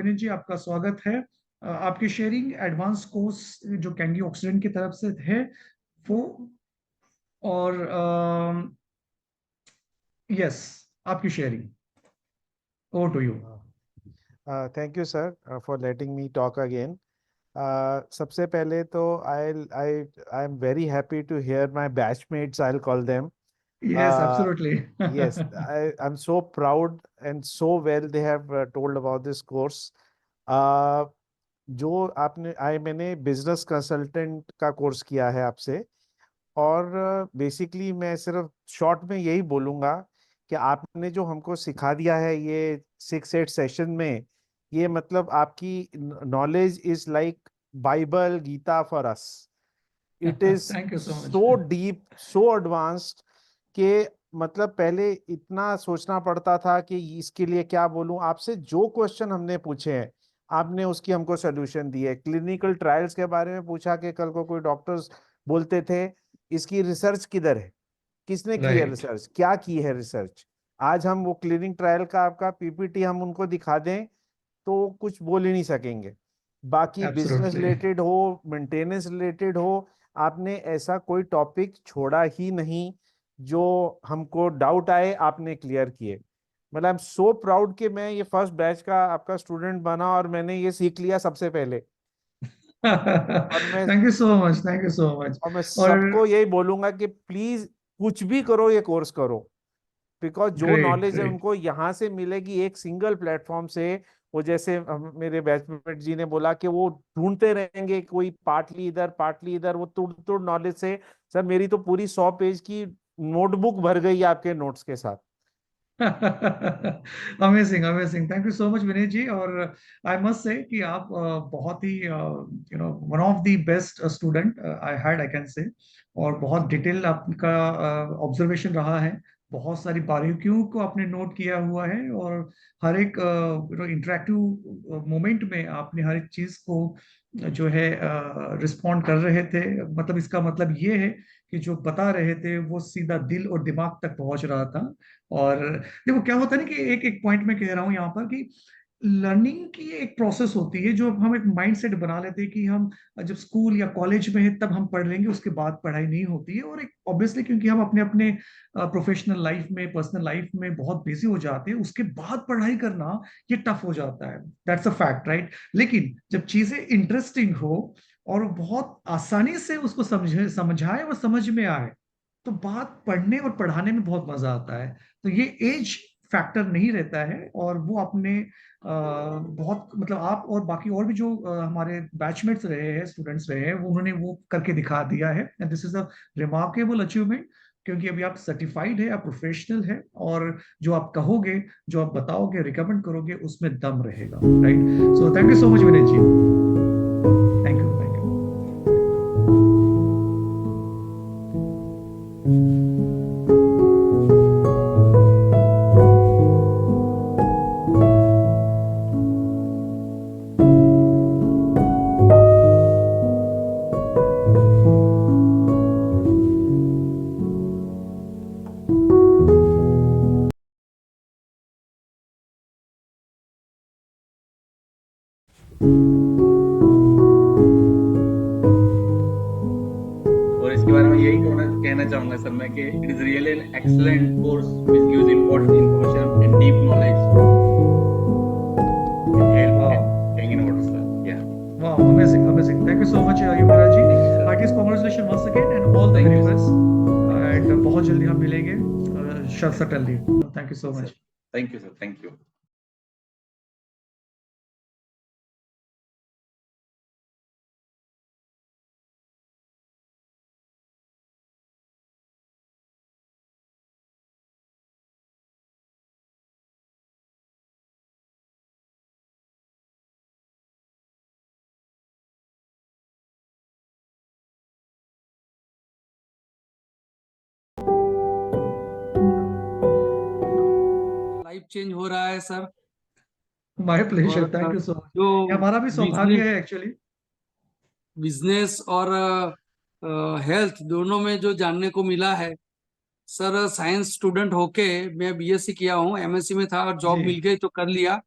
विनीत जी, आपका स्वागत है। आपकी शेयरिंग एडवांस कोर्स जो कैंगी ऑक्सीडेंट की तरफ से है वो, और यस, आपकी sharing, over to you. Thank you, sir, for letting me talk again. सबसे पहले तो I am very happy to hear my batchmates, I'll call them. Yes, Uh, absolutely. yes, I'm so proud and so well they have told about this course. Uh, जो मैंने business consultant का course किया है आपसे, और basically मैं सिर्फ short में यही बोलूंगा कि आपने जो हमको सिखा दिया है ये 6-8 सेशन में, ये मतलब आपकी knowledge is like Bible Gita for us. It is thank you so much. So deep, so advanced कि मतलब पहले इतना सोचना पड़ता था कि इसके लिए क्या बोलूं। आपसे जो क्वेश्चन हमने पूछे हैं आपने उसकी हमको सोल्यूशन दी है। क्लिनिकल ट्रायल्स के बारे में पूछा कि कल को कोई डॉक्टर्स बोलते थे इसकी रिसर्च किधर है, किसने की है राइट, रिसर्च, क्या की है रिसर्च। आज हम वो क्लिनिक ट्रायल का आपका पीपीटी हम उनको दिखा दें तो कुछ बोल ही नहीं सकेंगे। बाकी बिजनेस एब्सोल्युटली। रिलेटेड हो, मेंटेनेंस रिलेटेड हो, आपने ऐसा कोई टॉपिक छोड़ा ही नहीं जो हमको डाउट आए आपने क्लियर किए। मतलब आई एम सो प्राउड कि मैं ये फर्स्ट बैच का आपका स्टूडेंट बना और मैंने ये सीख लिया सबसे पहले। और मैं thank you so much, thank you so much. और मैं और सबको यही बोलूंगा कि प्लीज कुछ भी करो ये कोर्स करो, बिकॉज जो ग्रेट, नॉलेज है ग्रेट। उनको यहाँ से मिलेगी एक सिंगल प्लेटफॉर्म से। वो जैसे मेरे बैचमेट जी ने बोला कि वो ढूंढते रहेंगे कोई पार्टली इधर पार्टली इधर, वो तुड़ तुड़ नॉलेज से। सर मेरी तो पूरी 100 पेज की नोटबुक भर गई है आपके नोट्स के साथ। Amazing, amazing, thank you so much Vineet ji. और आई मस्ट से कि आप बहुत ही one of the best student I had, I can say. और बहुत डिटेल आपका ऑब्जर्वेशन रहा है, बहुत सारी बारीकियों को आपने नोट किया हुआ है, और हर एक इंटरेक्टिव मोमेंट में आपने हर एक चीज को जो है रिस्पॉन्ड कर रहे थे। मतलब इसका मतलब ये है कि जो बता रहे थे वो सीधा दिल और दिमाग तक पहुंच रहा था। और देखो क्या होता है ना कि एक एक पॉइंट में कह रहा हूं यहाँ पर कि लर्निंग की एक प्रोसेस होती है, जो हम एक माइंड सेट बना लेते हैं कि हम जब स्कूल या कॉलेज में है तब हम पढ़ लेंगे, उसके बाद पढ़ाई नहीं होती है। और एक ऑब्वियसली क्योंकि हम अपने अपने प्रोफेशनल लाइफ में, पर्सनल लाइफ में बहुत बिजी हो जाते हैं, उसके बाद पढ़ाई करना ये टफ हो जाता है। That's a fact, right? लेकिन जब चीजें इंटरेस्टिंग हो और बहुत आसानी से उसको समझाए और समझ में आए, तो बात पढ़ने और पढ़ाने में बहुत मजा आता है। तो ये एज फैक्टर नहीं रहता है। और वो अपने बहुत मतलब आप और बाकी और भी जो हमारे बैचमेट्स रहे हैं, स्टूडेंट्स रहे हैं, वो उन्होंने वो करके दिखा दिया है, and this is a remarkable achievement. क्योंकि अभी आप सर्टिफाइड है, आप प्रोफेशनल है, और जो आप कहोगे, जो आप बताओगे, रिकमेंड करोगे, उसमें दम रहेगा, right? So thank you so much Vineet ji. Thank you, thank you. और इसके बारे में यही कहना चाहूंगा सर मैं कि it is really an excellent course which gives important information and deep knowledge in health and taking in order sir. या Wow, amazing, amazing. Thank you so much, Yuvraj ji. Heartiest congratulations once again and all the thank very you best. Sir, thank And you बहुत जल्दी हम मिलेंगे, certainly. Thank you so sir, much. Thank you sir, thank you. Life change हो रहा है sir. My pleasure. और Thank you so much. जो ये हमारा भी सौभाग्य बिजनेस है एक्चुअली। बिजनेस और हेल्थ दोनों में जो जानने को मिला है सर। साइंस स्टूडेंट होके मैं बीएससी किया हूँ, एमएससी में था और जॉब जी, मिल गई तो कर लिया।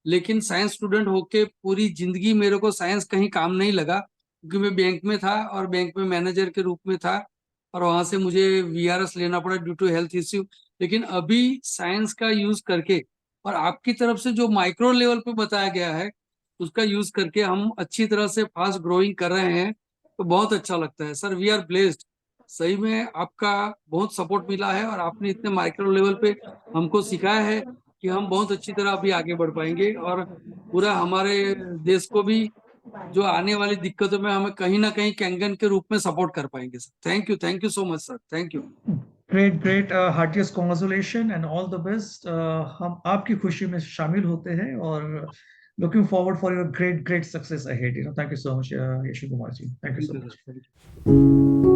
लेकिन साइंस स्टूडेंट होके पूरी जिंदगी मेरे को साइंस कहीं काम नहीं लगा, क्योंकि मैं बैंक में था और बैंक में मैनेजर के रूप में था, और वहां से मुझे वीआरएस लेना पड़ा ड्यू टू हेल्थ इश्यू। लेकिन अभी साइंस का यूज करके और आपकी तरफ से जो माइक्रो लेवल पे बताया गया है उसका यूज करके हम अच्छी तरह से फास्ट ग्रोइंग कर रहे हैं, तो बहुत अच्छा लगता है सर। वी आर ब्लेस्ड, सही में आपका बहुत सपोर्ट मिला है और आपने इतने माइक्रो लेवल पे हमको सिखाया है कि हम बहुत अच्छी तरह अभी आगे बढ़ पाएंगे और पूरा हमारे देश को भी जो आने वाली दिक्कतों में हमें कहीं ना कहीं कैंगन के रूप में सपोर्ट कर पाएंगे sir. Thank you so much sir, thank you. Great great, heartiest congratulation and all the best. हम आपकी खुशी में शामिल होते हैं और looking forward for your great great success ahead. Thank you so much Yashu Kumar ji, thank you thank so you much. Sir, thank you.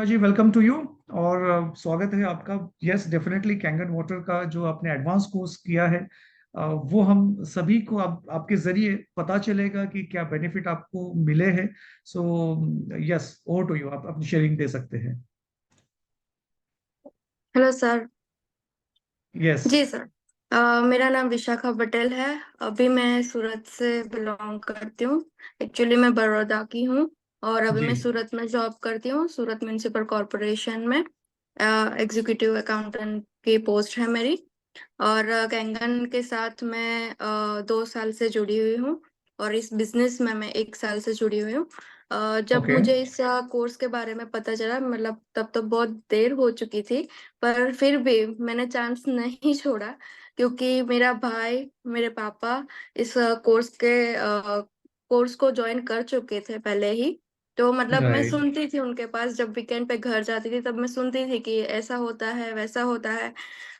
जी welcome to you, और स्वागत है आपका। यस डेफिनेटली, कैंगन वाटर का जो आपने एडवांस कोर्स किया है वो हम सभी को आपके जरिए पता चलेगा कि क्या बेनिफिट आपको मिले हैं। So yes, over to you, आप अपनी शेयरिंग दे सकते हैं। Hello sir. यस जी सर। मेरा नाम विशाखा पटेल है। अभी मैं सूरत से बिलोंग करती हूँ। एक्चुअली मैं बड़ौदा की हूँ और अभी जी, मैं सूरत में जॉब करती हूँ, सूरत म्युनिसिपल कॉरपोरेशन में। एग्जीक्यूटिव अकाउंटेंट की पोस्ट है मेरी। और कैंगन के साथ मैं 2 साल से जुड़ी हुई हूँ और इस बिजनेस में मैं 1 साल से जुड़ी हुई हूँ। जब ओके, मुझे इस कोर्स के बारे में पता चला, मतलब तब तो बहुत देर हो चुकी थी, पर फिर भी मैंने चांस नहीं छोड़ा, क्योंकि मेरा भाई, मेरे पापा इस कोर्स को ज्वाइन कर चुके थे पहले ही। तो मतलब मैं राइट सुनती थी उनके पास, जब वीकेंड पे घर जाती थी तब मैं सुनती थी कि ऐसा होता है वैसा होता है।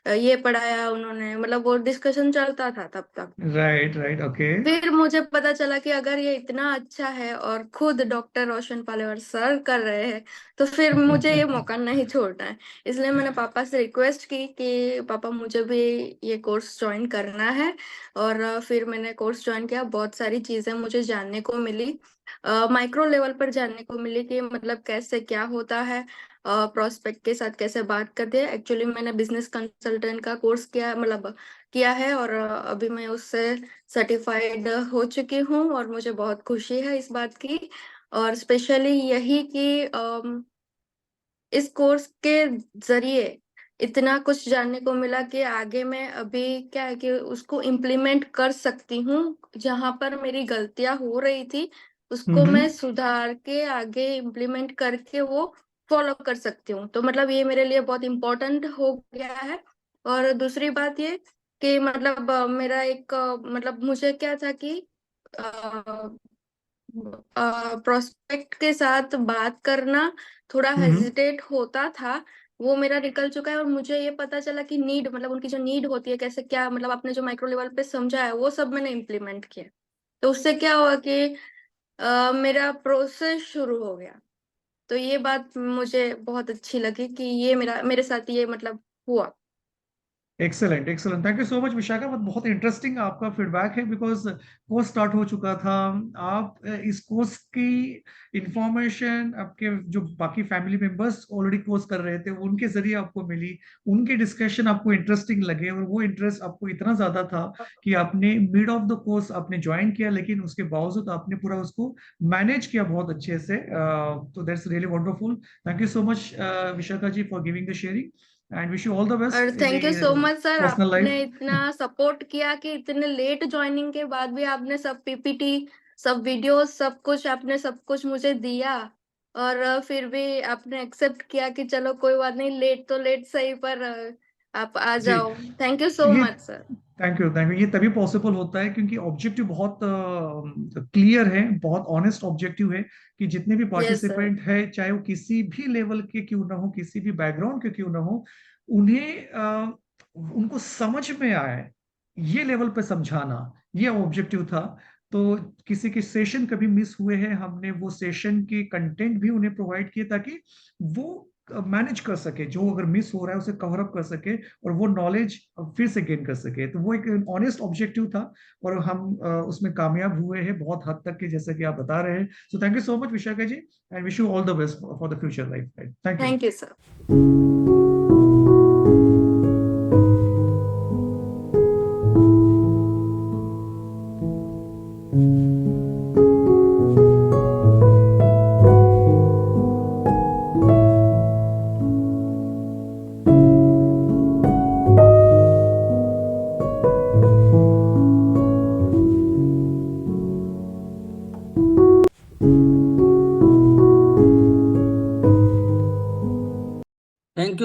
ये पढ़ाया उन्होंने, मतलब वो डिस्कशन चलता था तब तक। राइट राइट, ओके, फिर मुझे पता चला कि अगर ये इतना अच्छा है और खुद डॉक्टर रोशन पालेवार सर कर रहे हैं, तो फिर मुझे ये मौका नहीं छोड़ना है। इसलिए मैंने पापा से रिक्वेस्ट की कि पापा मुझे भी ये कोर्स ज्वाइन करना है। और फिर मैंने कोर्स ज्वाइन किया। बहुत सारी चीजें मुझे जानने को मिली, माइक्रो लेवल पर जानने को मिली कि मतलब कैसे क्या होता है, प्रोस्पेक्ट के साथ कैसे बात करते हैं। एक्चुअली मैंने बिजनेस कंसल्टेंट का कोर्स किया, मतलब किया है, और अभी मैं उससे सर्टिफाइड हो चुकी हूँ और मुझे बहुत खुशी है इस बात की। और स्पेशली यही कि इस कोर्स के जरिए इतना कुछ जानने को मिला कि आगे मैं अभी क्या है कि उसको इम्प्लीमेंट कर सकती हूँ। जहां पर मेरी गलतियां हो रही थी उसको मैं हम्म, सुधार के आगे इम्प्लीमेंट करके वो फॉलो कर सकती हूँ। तो मतलब ये मेरे लिए बहुत इम्पोर्टेंट हो गया है। और दूसरी बात ये कि मतलब मेरा एक मतलब मुझे क्या था कि प्रोस्पेक्ट के साथ बात करना थोड़ा हम्म, हेजिटेट होता था, वो मेरा निकल चुका है। और मुझे ये पता चला कि नीड, मतलब उनकी जो नीड होती है कैसे क्या, मतलब आपने जो माइक्रो लेवल पे समझा है वो सब मैंने इम्प्लीमेंट किया। तो उससे क्या हुआ कि मेरा प्रोसेस शुरू हो गया। तो ये बात मुझे बहुत अच्छी लगी कि ये मेरे साथ ये मतलब हुआ। Excellent excellent, thank you so much Vishakha. बहुत इंटरेस्टिंग आपका फीडबैक है, बिकॉज कोर्स स्टार्ट हो चुका था। आप इस कोर्स की इंफॉर्मेशन आपके जो बाकी फैमिली मेंबर्स ऑलरेडी कोर्स कर रहे थे उनके जरिए आपको मिली, उनके डिस्कशन आपको इंटरेस्टिंग लगे और वो इंटरेस्ट आपको इतना ज्यादा था कि आपने मिड ऑफ द कोर्स आपने ज्वाइन किया, लेकिन उसके बावजूद आपने पूरा उसको मैनेज किया बहुत अच्छे से। तो that's really wonderful. Thank you so much Vishakha ji for giving the sharing, and wish you all the best और in thank you the so much sir, personal life. आपने इतना सपोर्ट किया कि इतने लेट ज्वाइनिंग के बाद भी आपने सब पीपीटी, सब वीडियो, सब कुछ आपने सब कुछ मुझे दिया। और फिर भी आपने एक्सेप्ट किया कि चलो कोई बात नहीं, लेट तो लेट सही, पर आप आ जी, जाओ। थैंक यू सो ये मच सर। थैंक यू, ये तभी पॉसिबल होता है क्योंकि ऑब्जेक्टिव बहुत क्लियर है, बहुत ऑनेस्ट ऑब्जेक्टिव है कि जितने भी यस सर। पार्टिसिपेंट है, चाहे वो किसी भी लेवल के क्यों ना हो, किसी भी बैकग्राउंड के क्यों ना हो, उन्हें उनको समझ में आए, ये लेवल पे समझाना, ये ऑब्जेक्टिव था। तो किसी के सेशन कभी मिस हुए हैं, हमने वो सेशन के कंटेंट भी उन्हें प्रोवाइड किए ताकि वो मैनेज कर सके, जो अगर मिस हो रहा है उसे कवर अप कर सके और वो नॉलेज फिर से गेन कर सके। तो वो एक ऑनेस्ट ऑब्जेक्टिव था और हम उसमें कामयाब हुए हैं बहुत हद तक के, जैसे कि आप बता रहे हैं। So thank you so much Vishakha ji, and wish you all the best for the future life. Thank you. Thank you sir.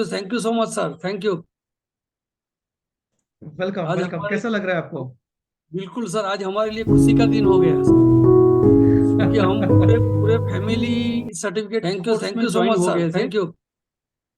Thank you so much sir, thank you. Welcome आज वेलकम, हमारे कैसा लग रहा है आपको? बिल्कुल सर, आज हमारे लिए खुशी का दिन हो गया कि हम पूरे पूरे family certificate thank you so much sir, thank you.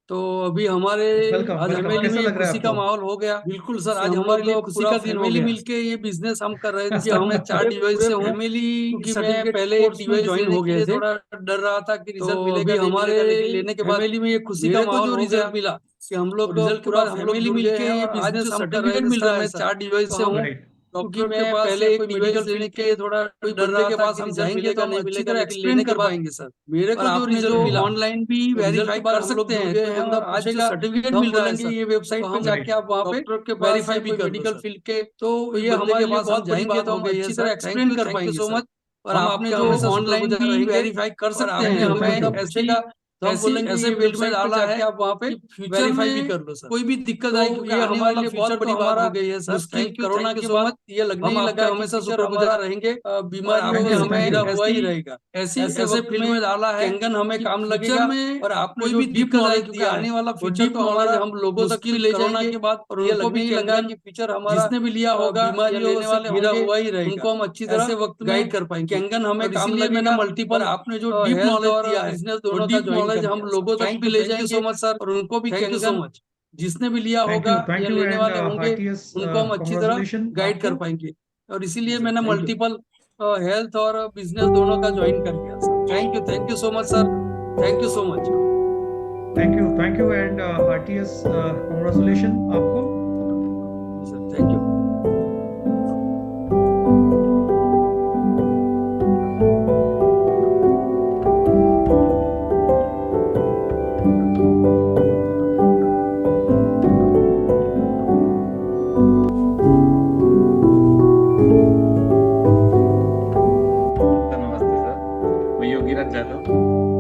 तो अभी हमारे वेलकम आज वेलकम, फैमिली कैसा में लग रहा है खुशी का आपको? माहौल हो गया। बिल्कुल सर, आज हमारे लिए खुशी का दिन हो गया। मिलके ये बिजनेस हम कर रहे थे कि हम 4 डिवाइस से फैमिली, क्योंकि मैं पहले डिवाइस ज्वाइन हो गए थे, थोड़ा डर रहा था कि रिजल्ट मिलेगा नहीं मिलेगा, लेकिन लेने के बाद फैमिली में ये खुशी का माहौल जो रिजल्ट मिला कि हम लोग रिजल्ट के बाद हम लोग मिलके ये बिजनेस हम कर रहे थे। मिल रहा है, मैं 4 डिवाइस से हूँ, राइट। क्योंकि मैं पहले एक मेडिकल लेने के थोड़ा डर रहा था कि रिजल्ट मिलेगा नहीं मिलेगा, लेकिन लेने कर पाएंगे सर। मेरे को जो रिजल्ट मिला ऑनलाइन भी वेरीफाई कर सकते हैं, तो बंदा पूछेगा सर्टिफिकेट मिल रहा है सर, ये वेबसाइट पे जाके आप वहाँ पे डॉक्टर के वेरीफाई भी कर मेडिकल फील्ड के, तो ये हमारे लिए बहुत बड़ी बात हो गई है सर। अच्छी तरह एक्सप्लेन कर पाएंगे सो मच। और आपने जो ऑनलाइन भी वेरीफाई कर सकते हैं, हमें पूछेगा तो हम बोलेंगे ऐसे फील्ड में डाला है आप वहाँ पे वेरीफाई भी कर लो सर। कोई भी दिक्कत आई, क्योंकि ये हमारे लिए बहुत बड़ी बात हो गई है सर। मुश्किल कोरोना के बाद ये लगने ही लगा, हमेशा शुक्रगुजार रहेंगे। बीमारियों में हमें हुआ ही रहेगा, ऐसे फील्ड में डाला है, कैंगन हमें काम लगेगा। और आपने कोई भी दिक्कत आई, क्योंकि आने वाला फ्यूचर तो हमारा हम लोगों तक भी ले जाएंगे के बाद, और उनको भी लगा कि फ्यूचर हमारा जिसने भी लिया होगा बीमारियों से घिरा हुआ ही रहेगा, उनको हम अच्छी तरह वक्त गाइड कर पाएंगे। कैंगन हमें काम लगेगा, मल्टीपल आपने जो डीप नॉलेज दिया है, बिजनेस दोनों का नॉलेज हम लोगों तक भी ले जाएंगे सो मच सर, और उनको भी थैंक यू सो मच। जिसने भी लिया होगा या थैंक यू लेने एंड वाले होंगे, हार्टिएस्ट उनको हम अच्छी तरह कांग्रेचुलेशन गाइड कर आपको। पाएंगे। और इसीलिए जी, मैंने थैंक यू। मल्टीपल हेल्थ और बिजनेस दोनों का ज्वाइन कर लिया sir. Thank you so much sir, thank you so much. Thank you and heartiest congratulation आपको। Sir thank you. नमस्ते सर, मैं योगीराज यादव,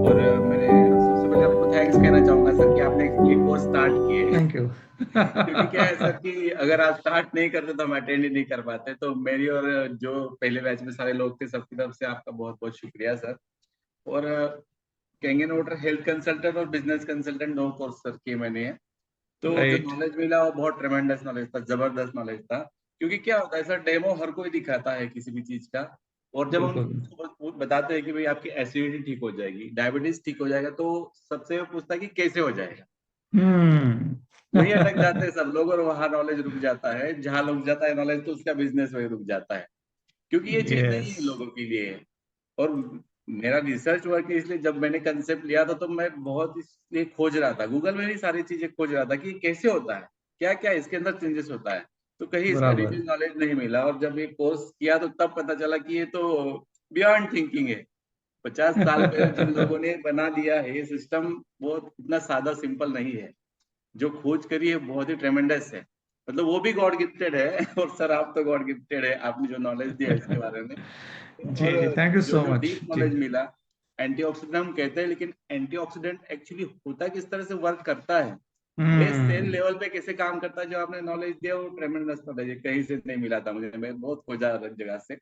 और मैंने सबसे पहले आपको थैंक्स कहना चाहूंगा सर कि आपने ये कोर्स स्टार्ट किए। Thank you. क्योंकि क्या है सर कि अगर आप स्टार्ट नहीं करते तो हम अटेंड ही नहीं कर पाते। तो मेरी और जो पहले बैच में सारे लोग थे, सबकी तरफ से आपका बहुत बहुत शुक्रिया सर। और कैंगन वाटर हेल्थ कंसल्टेंट और बिजनेस कंसल्टेंट 2 कोर्स सर किए मैंने। तो जो राइट। नॉलेज मिला वो बहुत ट्रेमेंडस नॉलेज था, जबरदस्त नॉलेज था। क्योंकि क्या होता है सर, डेमो हर कोई दिखाता है किसी भी चीज का, और जब हम बिल्कुल। उसको बताते हैं कि भाई आपकी एसिडिटी ठीक हो जाएगी, डायबिटीज ठीक हो जाएगा, तो सबसे वो पूछता है कि कैसे हो जाएगा। वही अटक जाते हैं सब लोग, और वहां नॉलेज रुक जाता है। जहां रुक जाता है नॉलेज, तो उसका बिजनेस वही रुक जाता है, क्योंकि ये चीज नहीं यस। है लोगों के लिए। और मेरा रिसर्च वर्क, इसलिए जब मैंने कंसेप्ट लिया था तो मैं बहुत इसलिए खोज रहा था, गूगल में भी सारी चीजें खोज रहा था कि कैसे होता है, क्या क्या इसके अंदर चेंजेस होता है। तो कहीं इसका बराबर। डिटेल नॉलेज नहीं मिला, और जब ये कोर्स किया तो तब पता चला कि ये तो बियॉन्ड थिंकिंग है। 50 साल पहले जिन लोगों ने बना दिया है ये सिस्टम, वो इतना सादा सिंपल नहीं है। जो खोज करी है बहुत ही ट्रेमेंडस है, मतलब वो भी गॉड गिफ्टेड है। और सर आप तो गॉड गिफ्टेड है, आपने जो नॉलेज दिया इसके बारे में। और जी थैंक यू जो सो जो मच डीप जी। नॉलेज मिला, एंटीऑक्सीडेंट हम कहते हैं, लेकिन एंटीऑक्सीडेंट एक्चुअली होता किस तरह से वर्क करता है, बेस सेल लेवल पे कैसे काम करता है, जो आपने नॉलेज दिया वो ट्रेमेंडस नॉलेज है, कहीं से नहीं मिला था मुझे। मैं बहुत खोजा हर जगह से।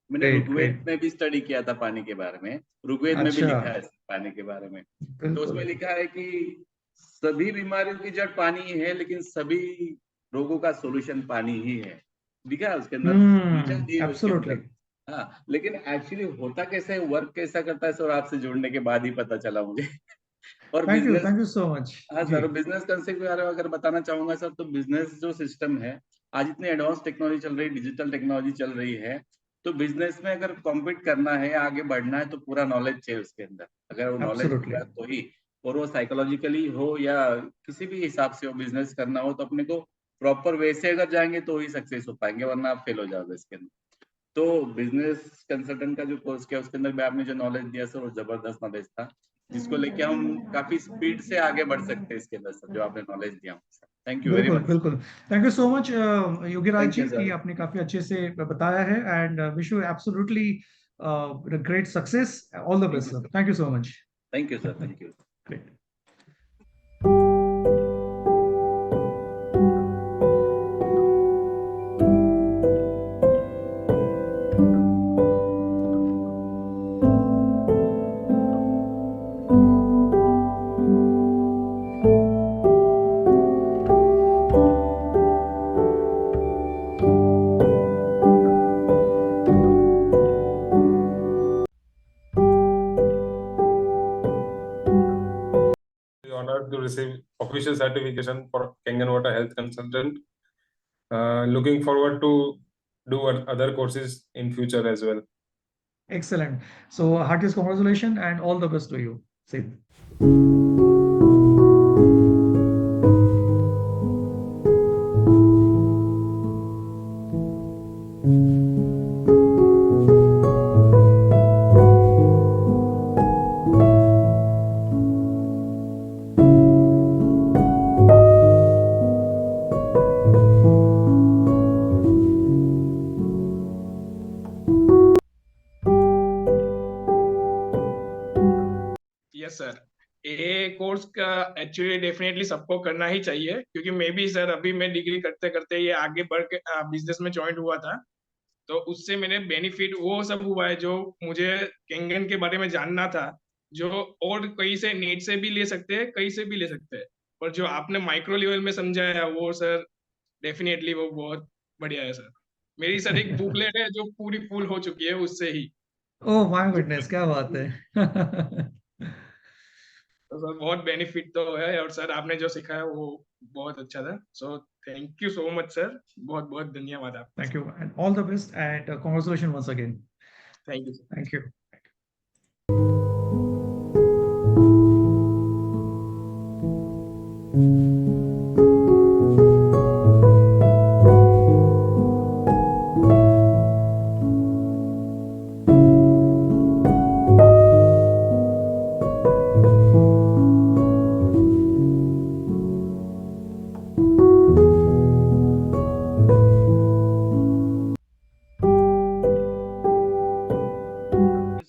मैंने ग्रेट ऋग्वेद ग्रेट। में भी स्टडी किया था पानी के बारे में, ऋग्वेद में भी अच्छा। लिखा है पानी के बारे में। तो बिल्कुल। उसमें लिखा है कि सभी बीमारियों की जड़ पानी ही है, लेकिन सभी रोगों का सॉल्यूशन पानी ही है। लिखा है उसके अंदर, सॉल्यूशन दी है उसके एब्सोल्युटली। अंदर। हाँ, लेकिन एक्चुअली होता कैसे है, वर्क कैसा करता है सर, आपसे जुड़ने के बाद ही पता चला मुझे। और business, thank you so much हाँ जी। सर, बिजनेस कंसेप्ट के बारे में अगर बताना चाहूंगा सर, तो बिजनेस जो सिस्टम है, आज इतनी एडवांस टेक्नोलॉजी चल रही है, डिजिटल टेक्नोलॉजी चल रही है, तो बिजनेस में अगर कॉम्पीट करना है, आगे बढ़ना है, तो पूरा नॉलेज चाहिए उसके अंदर। अगर वो नॉलेज एब्सोल्युटली होगा तो ही, और वो साइकोलॉजिकली हो या किसी भी हिसाब से हो, बिजनेस करना हो तो अपने को प्रॉपर वे से अगर जाएंगे तो ही सक्सेस हो पाएंगे, वरना आप फेल हो जाओगे इसके अंदर। तो बिजनेस कंसल्टेंट का जो कोर्स किया उसके अंदर भी आपने जो नॉलेज दिया सर, वो जबरदस्त नॉलेज था, जिसको लेके हम काफी स्पीड से आगे बढ़ सकते हैं इसके अंदर सर, जो आपने नॉलेज दिया। थैंक यू वेरी बिल्कुल मच। बिल्कुल। Thank you so much Yogiraj thank ji you कि सर। आपने काफी अच्छे से बताया है, and wish you absolutely great success, all the thank best you sir, sir. Thank you so much. Thank you sir. Thank you. Great. Honored to receive official certification for Kangan Water Health Consultant. Looking forward to do other courses in future as well. Excellent. So heartiest congratulations and all the best to you, Sid. Yes sir, ये course का actually definitely सबको करना ही चाहिए, क्योंकि मैं भी sir अभी मैं डिग्री करते करते ये आगे बढ़ के बिजनेस में ज्वाइन हुआ था, तो उससे मैंने बेनिफिट वो सब हुआ है जो मुझे केंगन के बारे में जानना था, जो और कहीं से नेट से भी ले सकते हैं, कहीं से भी ले सकते हैं, पर जो आपने माइक्रो लेवल में समझाया वो सर डेफिनेटली वो बहुत बढ़िया है सर। मेरी सर एक बुकलेट है जो पूरी फुल हो चुकी है उससे ही। ओह माय गुडनेस, क्या बात है। तो सर बहुत बेनिफिट तो है, और सर आपने जो सिखाया वो बहुत अच्छा था। सो thank you so much sir, बहुत बहुत धन्यवाद आपका। Thank you and all the best and congratulations once again. Thank you sir. Thank you.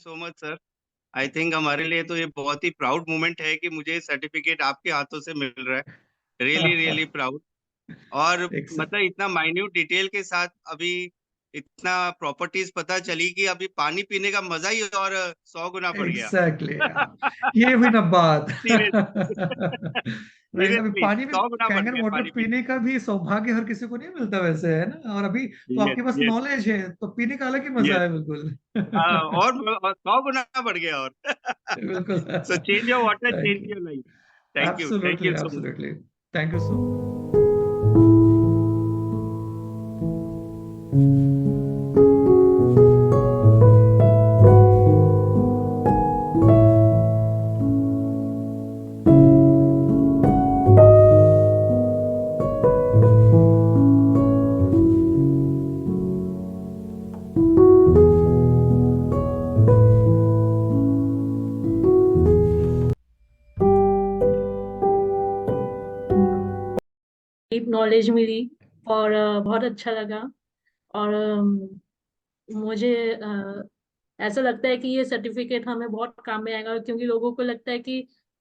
So much sir. I think हमारे लिए तो ये बहुत ही प्राउड मोमेंट है कि मुझे सर्टिफिकेट आपके हाथों से मिल रहा है। Really really proud. और Excellent. मतलब इतना माइन्यूट डिटेल के साथ अभी इतना प्रॉपर्टीज पता चली कि अभी पानी पीने का मजा ही और 100 गुना बढ़ गया। Exactly. ये हुई ना बात। राइट, अभी सीरियसली पानी में 100 गुना बढ़ कैंगन गया वाटर पानी पीने। पीने का भी सौभाग्य हर किसी को नहीं मिलता वैसे, है ना, और अभी तो यस आपके पास यस नॉलेज है तो पीने का अलग ही मजा यस। है, बिल्कुल। और 100 गुना बढ़ गया और बिल्कुल। So change your water, thank change you, your life. Thank absolutely you so much. Absolutely. Thank you so deep knowledge मिली और बहुत अच्छा लगा। और मुझे ऐसा लगता है कि ये सर्टिफिकेट हमें बहुत काम में आएगा, क्योंकि लोगों को लगता है कि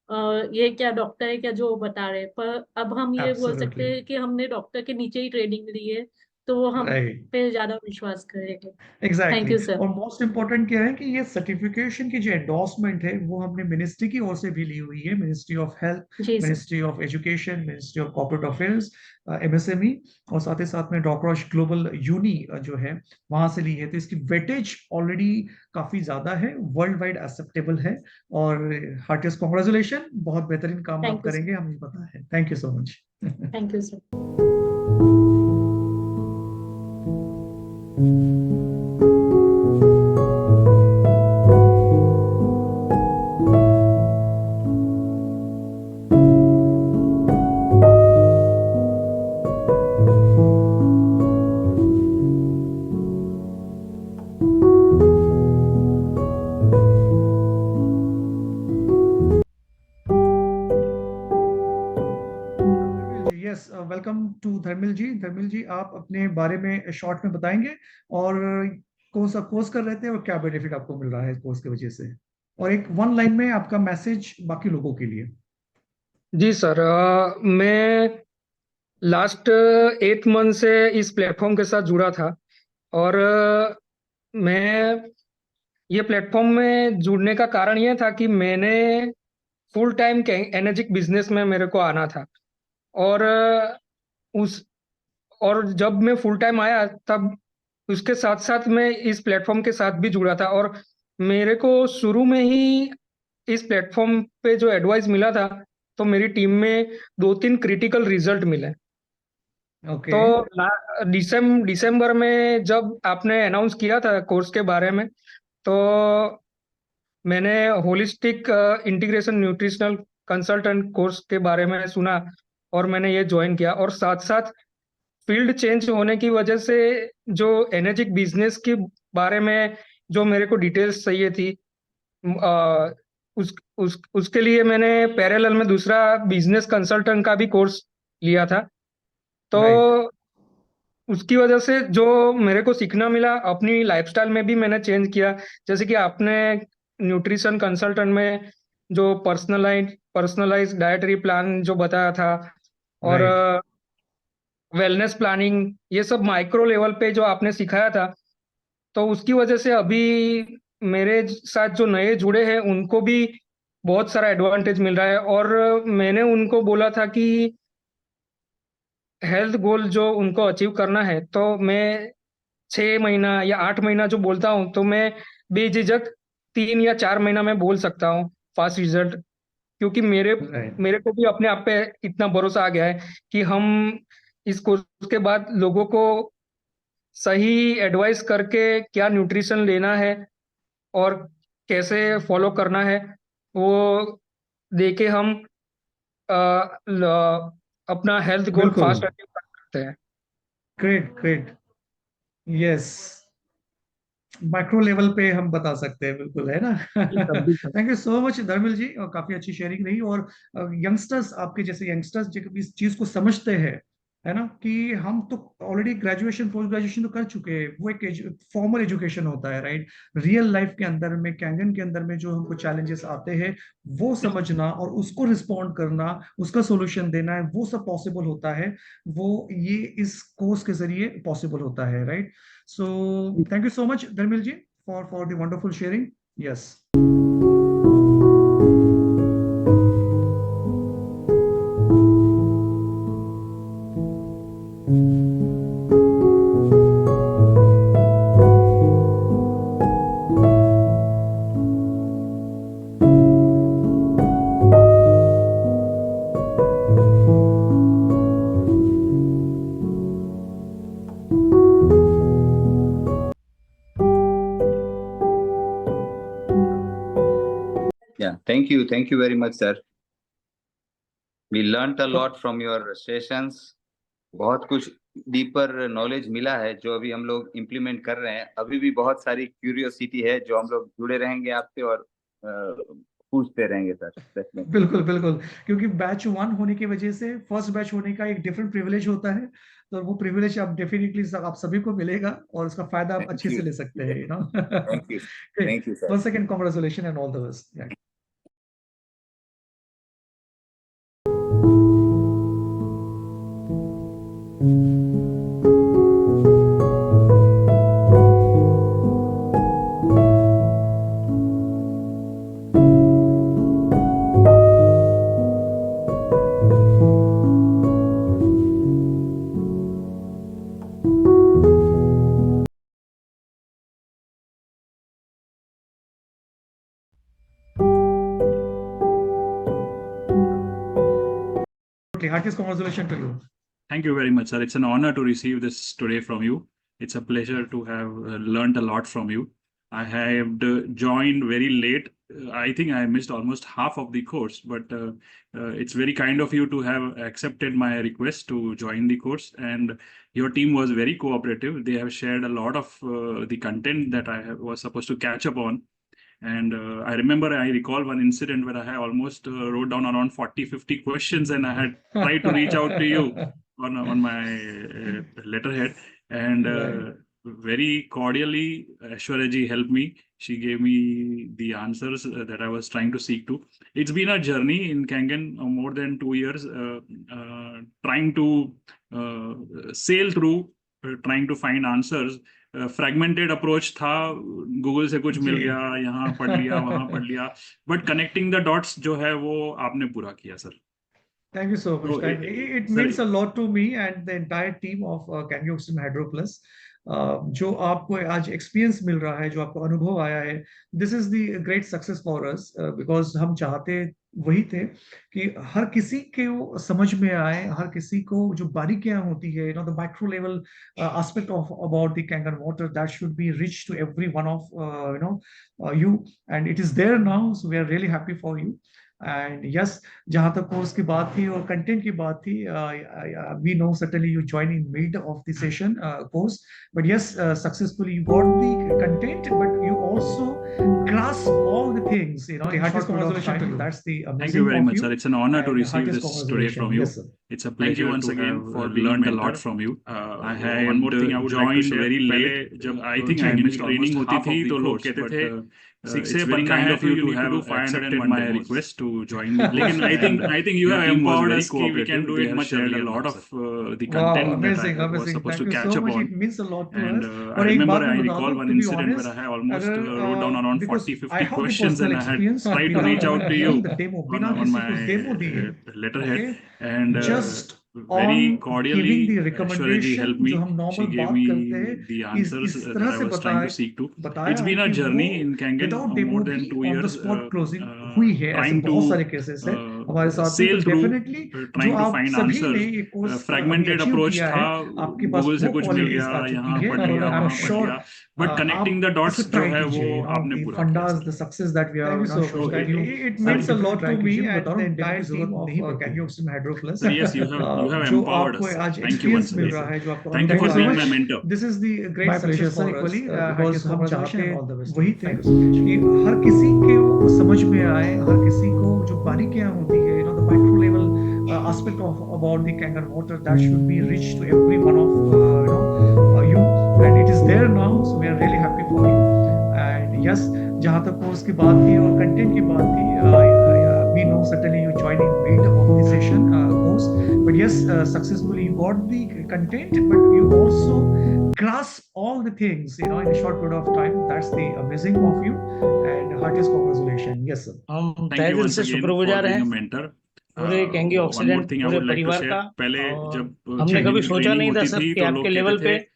अ, ये क्या डॉक्टर है क्या जो बता रहे हैं, पर अब हम ये बोल सकते एब्सोल्युटली हैं कि हमने डॉक्टर के नीचे ही ट्रेनिंग ली है, तो वो हम राइट। पे ज्यादा विश्वास करेंगे। Thank exactly you sir. और मोस्ट इम्पोर्टेंट क्या है कि ये सर्टिफिकेशन की जो एंडोर्समेंट है वो हमने मिनिस्ट्री की ओर से भी ली हुई है, मिनिस्ट्री ऑफ हेल्थ, जी sir. Ministry of education, ministry of corporate affairs, MSME, और साथ ही साथ में डॉक्टर ग्लोबल यूनी जो है वहां से ली है। तो इसकी वेटेज ऑलरेडी काफी ज्यादा है, वर्ल्ड वाइड एक्सेप्टेबल है, और हार्टिएस्ट कॉन्ग्रेचुलेशन, बहुत बेहतरीन काम आप थैंक यू सर। करेंगे, हमें पता है। Thank you so much. Thank you sir. Yes, welcome to Dharmil ji. Dharmil ji, आप अपने बारे में शॉर्ट में बताएंगे और कौन सा कोर्स कर रहे थे और क्या बेनिफिट आपको मिल रहा है इस कोर्स की वजह से, और एक वन लाइन में आपका मैसेज बाकी लोगों के लिए। जी सर, मैं लास्ट 8 मंथ से इस प्लेटफॉर्म के साथ जुड़ा था और मैं ये प्लेटफॉर्म में जुड़ने का कारण ये था कि मैंने फुल टाइम एनर्जिक बिजनेस में मेरे को आना था और उस और जब मैं फुल टाइम आया तब उसके साथ साथ मैं इस प्लेटफॉर्म के साथ भी जुड़ा था और मेरे को शुरू में ही इस प्लेटफॉर्म पे जो एडवाइस मिला था तो मेरी टीम में 2-3 क्रिटिकल रिजल्ट मिले। ओके। तो दिसंबर में जब आपने अनाउंस किया था कोर्स के बारे में, तो मैंने holistic integration nutritional consultant course के बारे में सुना और मैंने ये ज्वाइन किया और साथ साथ फील्ड चेंज होने की वजह से जो एनर्जिक बिजनेस के बारे में जो मेरे को डिटेल्स चाहिए थी, उसके लिए मैंने पैरेलल में दूसरा बिजनेस कंसल्टेंट का भी कोर्स लिया था। तो उसकी वजह से जो मेरे को सीखना मिला, अपनी लाइफस्टाइल में भी मैंने चेंज किया। जैसे कि आपने न्यूट्रिशन कंसल्टेंट में जो पर्सनलाइज डाइटरी प्लान जो बताया था और वेलनेस प्लानिंग, ये सब माइक्रो लेवल पे जो आपने सिखाया था, तो उसकी वजह से अभी मेरे साथ जो नए जुड़े हैं उनको भी बहुत सारा एडवांटेज मिल रहा है। और मैंने उनको बोला था कि हेल्थ गोल जो उनको अचीव करना है तो मैं 6 महीना या 8 महीना जो बोलता हूँ तो मैं बेझिझक 3 या 4 महीना में बोल सकता हूँ फास्ट रिजल्ट, क्योंकि मेरे को भी अपने आप पे इतना भरोसा आ गया है कि हम इस कोर्स के बाद लोगों को सही एडवाइस करके क्या न्यूट्रिशन लेना है और कैसे फॉलो करना है वो देके हम अपना हेल्थ गोल बिल्कुल। फास्ट अचीव कर सकते हैं। Great great. Yes, micro level पे हम बता सकते हैं, बिल्कुल, है ना। थैंक यू सो मच धर्मिल जी, और काफी अच्छी शेयरिंग रही। और यंगस्टर्स, आपके जैसे यंगस्टर्स जो इस चीज को समझते हैं, है ना, कि हम तो ऑलरेडी ग्रेजुएशन पोस्ट ग्रेजुएशन तो कर चुके हैं, वो एक फॉर्मल एजुकेशन होता है, राइट। रियल लाइफ के अंदर में, कैंगन के अंदर में जो हमको चैलेंजेस आते हैं वो समझना और उसको रिस्पॉन्ड करना, उसका सोल्यूशन देना है, वो सब पॉसिबल होता है। वो ये इस कोर्स के जरिए पॉसिबल होता है, right. So thank you so much, Dharmil ji, for the wonderful sharing. Yes. Yeah, thank you very much, sir. We learnt a lot from your sessions. बहुत कुछ डीपर नॉलेज मिला है जो अभी हम लोग इम्प्लीमेंट कर रहे हैं। अभी भी बहुत सारी क्यूरियोसिटी है जो हम लोग जुड़े रहेंगे आपसे और पूछते रहेंगे सर। बिल्कुल बिल्कुल, क्योंकि बैच 1 होने की वजह से फर्स्ट बैच होने का एक डिफरेंट प्रिविलेज होता है, तो वो प्रिविलेज आप डेफिनेटली आप सभी को मिलेगा और उसका फायदा आप अच्छे से ले सकते हैं, you know. Thank you sir. Once again, congratulations and all the best. Yeah. Heartiest congratulations to you. Thank you very much, sir. It's an honor to receive this today from you. It's a pleasure to have learned a lot from you. I have joined very late. I think I missed almost half of the course, but it's very kind of you to have accepted my request to join the course. And your team was very cooperative. They have shared a lot of the content that I was supposed to catch up on. And I remember, I recall one incident where I almost wrote down around 40-50 questions, and I had tried to reach out to you on my letterhead, and Right. very cordially Aishwarya ji helped me. She gave me the answers that I was trying to seek to. It's been a journey in Kangen, more than 2 years, trying to sail through, trying to find answers. Fragmented approach था, Google से कुछ मिल जी। गया, यहाँ पढ़ लिया, वहाँ पढ़ लिया, बट कनेक्टिंग द डॉट्स जो है वो आपने पूरा किया sir. Thank you so much. So, Thank you. It sir, means a lot to me and the entire team of Kangen Oxygen Hydro Plus. जो आपको आज एक्सपीरियंस मिल रहा है, जो आपको अनुभव आया है, this is the great success for us, because हम चाहते वही थे कि हर किसी के वो समझ में आए, हर किसी को जो बारीकियां होती है, the micro level aspect of about the Kangen water, that should be reached to every one of you, and it is there now, so we are really happy for you. And yes, जहां तक course की बात थी और content की बात थी, we know certainly you joined in mid of the session course, but yes, successfully you got the content, but you also grasp all the things, the heartiest congratulations to you. That's the amazing. Thank you very of much, you. sir. It's an honor to And receive heartiest this today congratulations. from you. Yes, sir. It's a pleasure once to again have for learned a being lot mentor. from you. I one had more thing I would like to joined share. very पहले late. जब I think I missed training almost होती half थी of the तो लोग course, कहते but थे 6 it's से very 15 kind है of तो you you to have do 500 accepted my month course. request to join the course. लेकिन I think you your have team was empowered very us कि we can cooperative. do They it have much shared earlier. a A lot lot, of sir. the Wow, content that amazing, I was amazing. supposed Thank to you catch so up much. on. It means a lot to And us. I और एक remember, बात मैं I बता recall दूं, one to be incident where honest, I almost अगर wrote down around because 40-50 I have the questions, personal and I had experience tried to बिना reach out to you giving the demo, बिना on किसी my को demo दिए, letterhead, okay, and just very on cordially giving the Aishwarya ji helped recommendation, me. जो हम She normal gave बात करते हैं, me the answers इस that तरह I से was trying to seek to. It's been a कि journey वो in Kangen, without more demo than भी 2 on the years, spot closing हुई है. ऐसे trying बहुत to सारे केसेस है हमारे साथ में, sail तो through, डेफिनेटली जो trying to आप find सभी ने answers. ये कोर्स अभी फ्रेगमेंटेड अचीव अप्रोच किया था, है, आपके पास गूगल से वो कुछ मिल क्वालिटीज गया, आ चुकी यहाँ है, पढ़ और लिया, आई एम वहाँ पढ़ श्योर लिया, बट कनेक्टिंग द आप डॉट्स इसे जो ट्राई है वो कीजिए, आपने the पूरा किया fundas, sir. the success that we are Thank you so So much. Thank you. It means a lot to me and the entire team of Kangen Oxygen Hydro Plus. Sir, yes, you have जो empowered आपको us, sir. आज Thank you once experience mill again. रहा है, जो आपको Thank you अनुभव for आया being है, my mentor. this is the great My pleasure, success sir. for us, Equally, because हम congratulations चाहते and all the best. वही थे Thank you so much. कि हर किसी के वो समझ में आए, हर किसी को जो बारीकियां होती है, the micro level aspect of about the Kangen water, that should be reached to every one of you, and it is there now, so we are really happy for you. And yes, जहां तक course की बात थी और content की बात थी, we know certainly you joined in mid of the session course, but yes, successfully you got the content, but you also grasp all the things, in a short period of time. That's the amazing of you, and heartiest congratulations. Yes, sir. हम Thank तहे you दिल once से again for शुक्रगुजार being हैं a mentor. पूरे केंगे One more oxidant thing I पूरे would like to परिवार share. का। पहले और जब हमने कभी सोचा ट्रेनिंग नहीं था होती सर थी कि तो आपके लोग लेवल कहते पे थे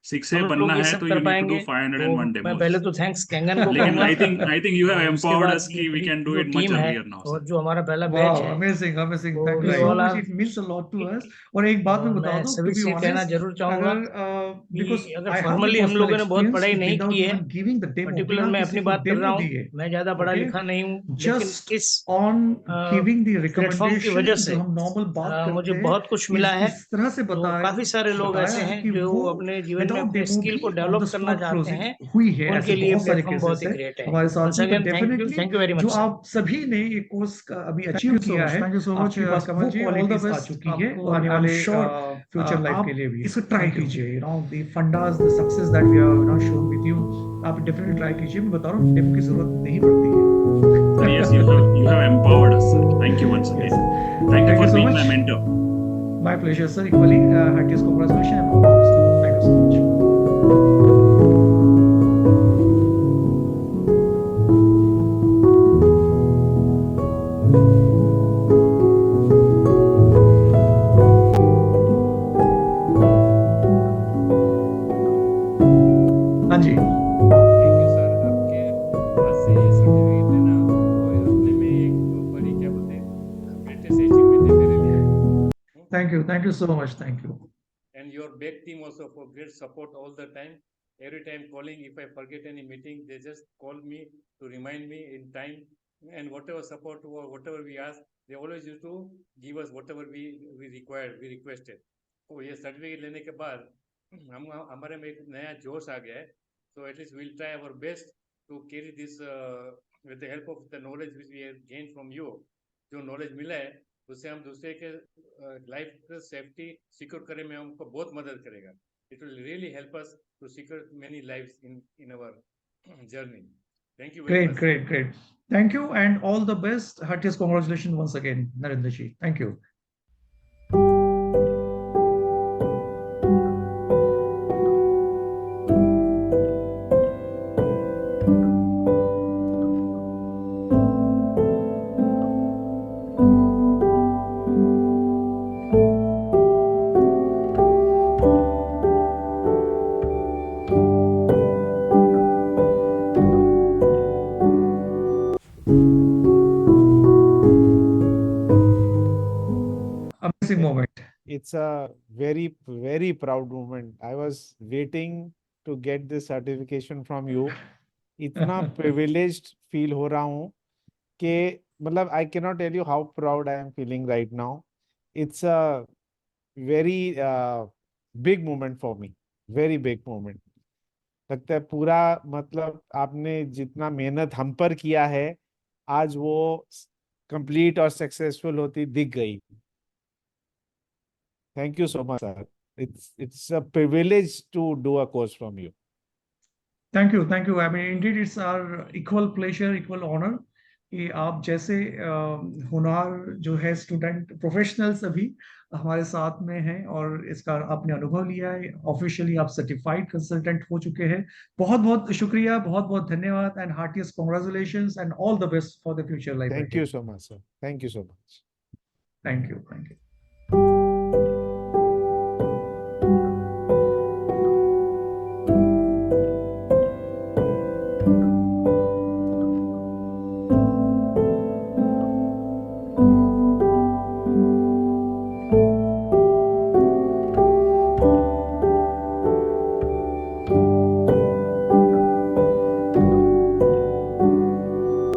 6 से हम बनना लोग ये है सब तो कर you need to do पाएंगे। 501 तो मैं demos. पहले तो थैंक्स कैंगन को लेकिन कहूंगा, I think you have और उसके empowered बाद us ये कि we पूरी can do जो it much टीम है earlier now, sir. और जो हमारा पहला बैच Wow, है, amazing, amazing. तो Thank you we so all much. are It means a lot to us. और एक बात मैं बता मैं दूं, सभी to be से कहना honest, जरूर चाहूंगा अगर because कि अगर I have the फॉर्मली हम personal लोगों ने बहुत experience पढ़ाई नहीं without की है, even giving the demo, particular बिना मैं किसी अपनी को बात कर demo रहा हूँ, दिए, मैं ज्यादा पढ़ा okay, लिखा नहीं हूँ, लेकिन just इस on giving the प्लेटफॉर्म की वजह recommendation, से जो हम normal बात मुझे करते हैं, बहुत कुछ मिला है। इस तरह से तो काफी सारे लोग ऐसे बताया हैं कि जो वो अपने जीवन में without अपने demo स्किल भी को on the डेवलप करना spot चाहते closing हैं, हुई है. उनके ऐसे लिए बहुत सारे प्लेटफॉर्म केसेस बहुत ही है ग्रेट है। हमारे साथ वंस में, तो again definitely thank you very जो मच सर। आप सभी ने ये कोर्स अभी अचीव किया है, Thank you so much, आपके पास Kamal वो ji. All the क्वालिटीज आ best चुकी है, आपको और आने आई एम वाले श्योर फ्यूचर लाइफ आप के लिए भी। इसे ट्राई Thank you. कीजिए, the fundas, the success that we have shown with you, आप डेफिनेटली ट्राई कीजिए. मैं बता रहा हूँ, डेमो की जरूरत नहीं पड़ती है. Sir, yes, you have empowered us, sir. Thank you once again. Yes. Thank you for so being much. my mentor. My pleasure, sir. Equally, heartiest congratulations and all the best. Thank you so much. हाँ जी. Thank you sir, आपके हाथ से ये certificate लेना वो अपने में एक बड़ी क्या बोलते हैं ग्रेटेस्ट अचीवमेंट है मेरे लिए। Thank you so much. Thank you. And your back team also for great support all the time. Every time calling, if I forget any meeting, they just call me to remind me in time. And whatever support or whatever we ask, they always used to give us whatever we required, we requested. तो ये certificate लेने के बाद हम हमारे में एक नया जोश आ गया है. So at least we'll try our best to carry this with the help of the knowledge which we have gained from you. जो knowledge मिला है उससे हम दूसरे के लाइफ सेफ्टी सिक्योर करने में हमको बहुत मदद करेगा. It will really help us to secure many lives in our journey. Thank you very much. Great. Thank you and all the best. Heartiest congratulations once again, Narendra ji. Thank you. Amazing moment. It's a very, very proud moment. I was waiting to get this certification from you. इतना privileged feel हो रहा हूँ कि मतलब I cannot tell you how proud I am feeling right now. It's a very big moment for me. Very big moment. लगता है पूरा मतलब आपने जितना मेहनत हम पर किया है आज वो कंप्लीट और सक्सेसफुल होती दिख गई. Thank you so much, sir. It's a privilege to do a course from you. Thank you. I mean, indeed, it's our equal pleasure, equal honor कि आप जैसे हुनर जो है स्टूडेंट प्रोफेशनल्स अभी हमारे साथ में हैं और इसका आपने अनुभव लिया है. ऑफिशियली आप सर्टिफाइड कंसल्टेंट हो चुके हैं. बहुत बहुत शुक्रिया, बहुत बहुत धन्यवाद and heartiest congratulations and all the best for the future life. Thank you so much, sir. Thank you so much. Thank you.